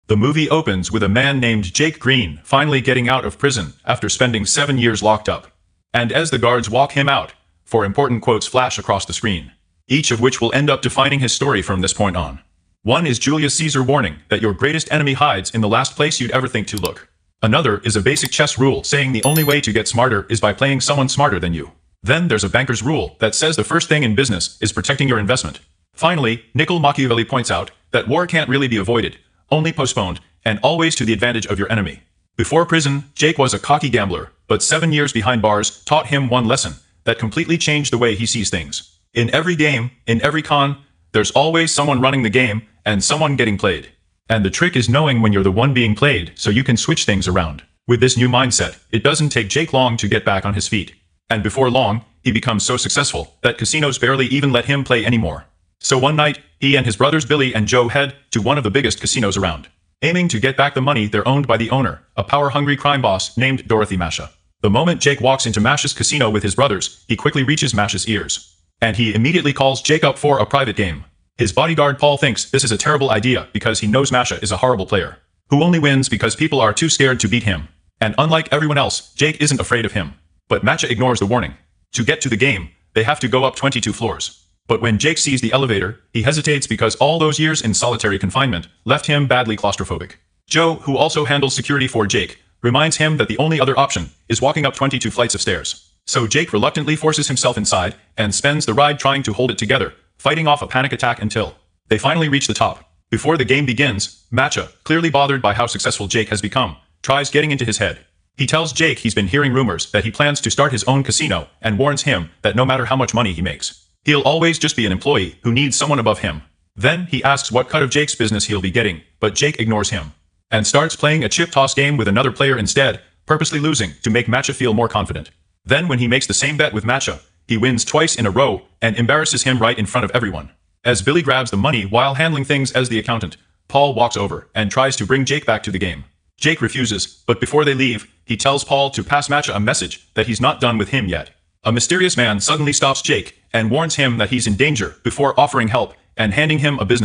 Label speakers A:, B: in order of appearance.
A: The movie opens with a man named Jake Green finally getting out of prison after spending 7 years locked up. And as the guards walk him out, 4 important quotes flash across the screen, each of which will end up defining his story from this point on. One is Julius Caesar warning that your greatest enemy hides in the last place you'd ever think to look. Another is a basic chess rule saying the only way to get smarter is by playing someone smarter than you. Then there's a banker's rule that says the first thing in business is protecting your investment. Finally, Niccolo Machiavelli points out that war can't really be avoided, only postponed, and always to the advantage of your enemy. Before prison, Jake was a cocky gambler, but 7 years behind bars taught him one lesson that completely changed the way he sees things. In every game, in every con, there's always someone running the game and someone getting played. And the trick is knowing when you're the one being played so you can switch things around. With this new mindset, it doesn't take Jake long to get back on his feet. And before long, he becomes so successful that casinos barely even let him play anymore. So one night, he and his brothers Billy and Joe head to one of the biggest casinos around, aiming to get back the money they're owned by the owner, a power-hungry crime boss named Dorothy Masha. The moment Jake walks into Masha's casino with his brothers, he quickly reaches Masha's ears. And he immediately calls Jake up for a private game. His bodyguard Paul thinks this is a terrible idea because he knows Masha is a horrible player, who only wins because people are too scared to beat him. And unlike everyone else, Jake isn't afraid of him. But Masha ignores the warning. To get to the game, they have to go up 22 floors. But when Jake sees the elevator, he hesitates because all those years in solitary confinement left him badly claustrophobic. Joe, who also handles security for Jake, reminds him that the only other option is walking up 22 flights of stairs. So Jake reluctantly forces himself inside and spends the ride trying to hold it together, fighting off a panic attack until they finally reach the top. Before the game begins, Masha, clearly bothered by how successful Jake has become, tries getting into his head. He tells Jake he's been hearing rumors that he plans to start his own casino and warns him that no matter how much money he makes, he'll always just be an employee who needs someone above him. Then he asks what cut of Jake's business he'll be getting, but Jake ignores him and starts playing a chip toss game with another player instead, purposely losing to make Masha feel more confident. Then when he makes the same bet with Masha, he wins twice in a row and embarrasses him right in front of everyone. As Billy grabs the money while handling things as the accountant, Paul walks over and tries to bring Jake back to the game. Jake refuses, but before they leave, he tells Paul to pass Masha a message that he's not done with him yet. A mysterious man suddenly stops Jake and warns him that he's in danger before offering help and handing him a business